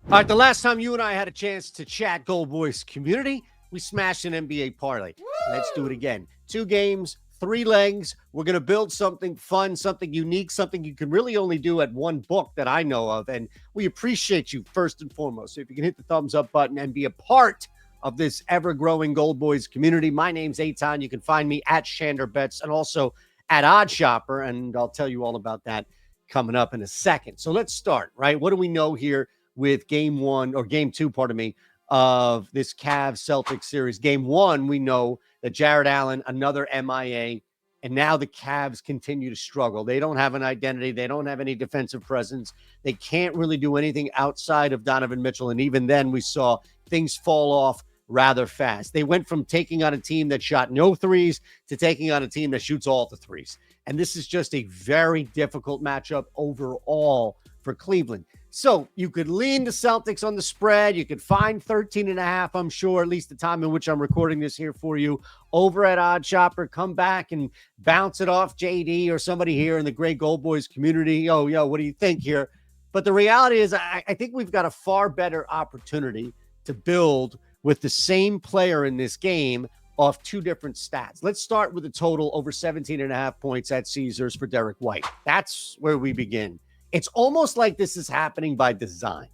All right, the last time you and I had a chance to chat GoldBoys community, we smashed an NBA parlay. Let's do it again. 2 games, 3 legs. We're going to build something fun, something unique, something you can really only do at one book that I know of. And we appreciate you first and foremost. So if you can hit the thumbs up button and be a part of this ever-growing GoldBoys community. My name's Eytan. You can find me at ShanderBets and also at OddShopper, and I'll tell you all about that coming up in a second. So let's start, right? What do we know here with game 1 or game 2, pardon me, of this Cavs Celtics series? Game 1, we know that Jared Allen, another MIA, and now the Cavs continue to struggle. They don't have an identity. They don't have any defensive presence. They can't really do anything outside of Donovan Mitchell. And even then we saw things fall off rather fast. They went from taking on a team that shot no threes to taking on a team that shoots all the threes. And this is just a very difficult matchup overall for Cleveland. So you could lean the Celtics on the spread. You could find 13.5, I'm sure, at least the time in which I'm recording this here for you, over at OddShopper. Come back and bounce it off JD or somebody here in the great GoldBoys community. Oh, yo, what do you think here? But the reality is I think we've got a far better opportunity to build with the same player in this game off 2 different stats. Let's start with a total over 17.5 points at Caesars for Derek White. That's where we begin. It's almost like this is happening by design,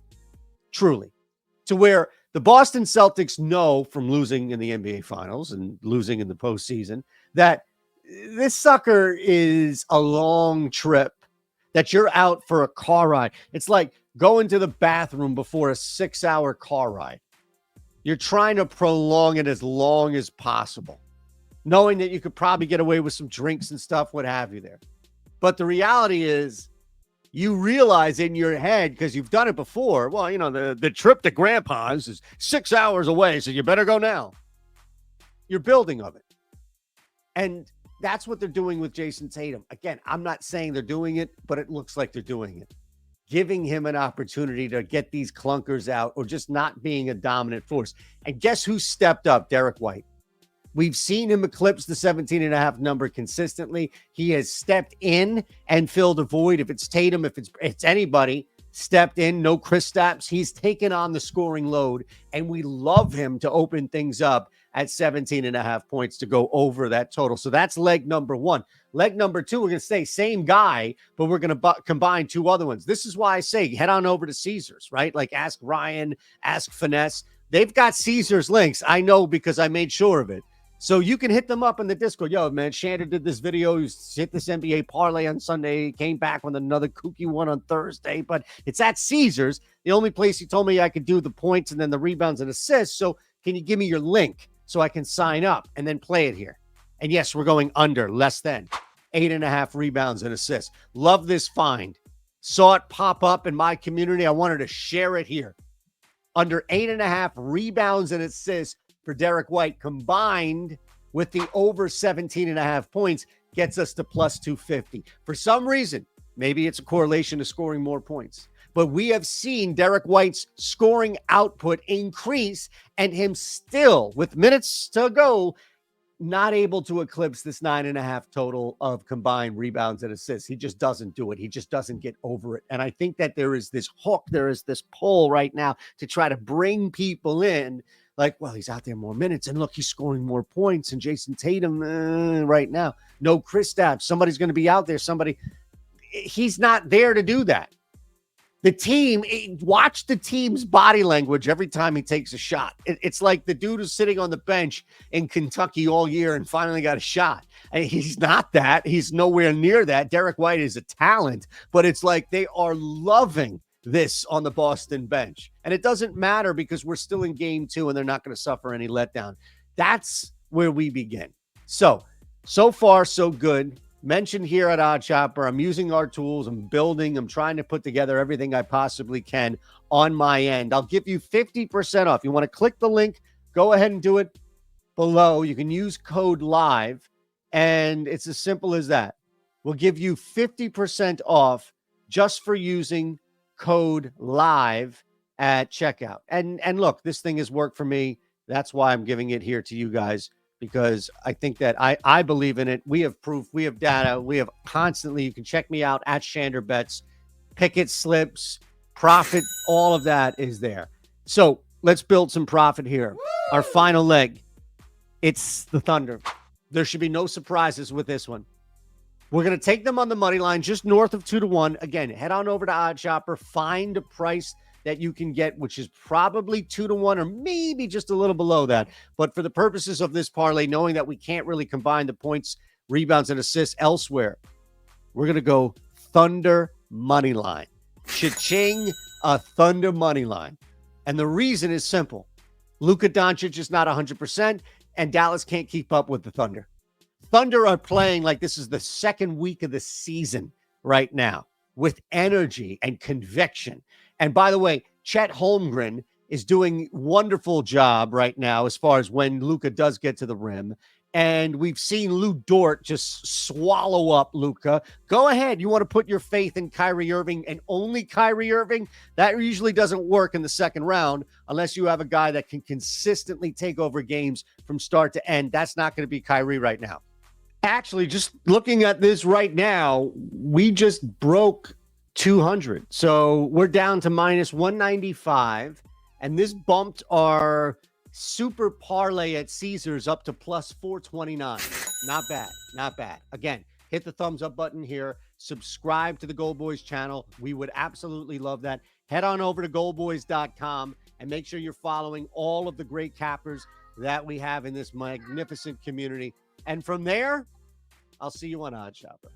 truly, to where the Boston Celtics know from losing in the NBA Finals and losing in the postseason that this sucker is a long trip, that you're out for a car ride. It's like going to the bathroom before a 6-hour car ride. You're trying to prolong it as long as possible, knowing that you could probably get away with some drinks and stuff, what have you there. But the reality is, you realize in your head, because you've done it before, well, you know, the trip to Grandpa's is 6 hours away, so you better go now. You're building of it. And that's what they're doing with Jason Tatum. Again, I'm not saying they're doing it, but it looks like they're doing it. Giving him an opportunity to get these clunkers out or just not being a dominant force. And guess who stepped up? Derek White. We've seen him eclipse the 17.5 number consistently. He has stepped in and filled a void. If it's Tatum, if it's anybody, stepped in, no Kristaps. He's taken on the scoring load, and we love him to open things up at 17.5 points to go over that total. So that's leg number 1. Leg number 2, we're going to say same guy, but we're going to combine 2 other ones. This is why I say head on over to Caesars, right? Like ask Ryan, ask Finesse. They've got Caesars links. I know because I made sure of it. So you can hit them up in the Discord. Yo, man, Shander did this video. He hit this NBA parlay on Sunday. Came back with another kooky one on Thursday. But it's at Caesars, the only place he told me I could do the points and then the rebounds and assists. So can you give me your link so I can sign up and then play it here? And yes, we're going under, less than 8.5 rebounds and assists. Love this find. Saw it pop up in my community. I wanted to share it here. Under 8.5 rebounds and assists for Derek White, combined with the over 17.5 points, gets us to plus 250. For some reason, maybe it's a correlation to scoring more points, but we have seen Derek White's scoring output increase and him still, with minutes to go, not able to eclipse this 9.5 total of combined rebounds and assists. He just doesn't do it. He just doesn't get over it. And I think that there is this hook, there is this pull right now to try to bring people in. Like, well, he's out there more minutes, and look, he's scoring more points. And Jason Tatum right now, no Kristaps. Somebody's going to be out there. He's not there to do that. The team, watch the team's body language every time he takes a shot. It's like the dude who's sitting on the bench in Kentucky all year and finally got a shot. And he's not that. He's nowhere near that. Derek White is a talent, but it's like they are loving this on the Boston bench. And it doesn't matter because we're still in game 2 and they're not going to suffer any letdown. That's where we begin. So far, so good. Mentioned here at OddShopper, I'm using our tools. I'm building. I'm trying to put together everything I possibly can on my end. I'll give you 50% off. You want to click the link, go ahead and do it below. You can use code LIVE, and it's as simple as that. We'll give you 50% off just for using code LIVE at checkout. And look, this thing has worked for me. That's why I'm giving it here to you guys, because I think that I believe in it. We have proof. We have data. We have constantly, you can check me out at ShanderBets, picket slips, Profit, all of that is there. So let's build some profit here. Our final leg, it's the Thunder. There should be no surprises with this one. We're going to take them on the money line just north of 2-1. Again, head on over to OddsShopper, find a price that you can get, which is probably 2-1 or maybe just a little below that. But for the purposes of this parlay, knowing that we can't really combine the points, rebounds, and assists elsewhere, we're going to go Thunder money line. Cha-ching, a Thunder money line. And the reason is simple. Luka Doncic is not 100%, and Dallas can't keep up with the Thunder. Thunder are playing like this is the second week of the season right now with energy and conviction. And by the way, Chet Holmgren is doing a wonderful job right now as far as when Luka does get to the rim. And we've seen Lou Dort just swallow up Luka. Go ahead. You want to put your faith in Kyrie Irving and only Kyrie Irving? That usually doesn't work in the second round unless you have a guy that can consistently take over games from start to end. That's not going to be Kyrie right now. Actually, just looking at this right now, we just broke 200. So we're down to minus 195. And this bumped our super parlay at Caesars up to plus 429. Not bad. Not bad. Again, hit the thumbs up button here. Subscribe to the GoldBoys channel. We would absolutely love that. Head on over to goldboys.com and make sure you're following all of the great cappers that we have in this magnificent community. And from there, I'll see you on OddsShopper.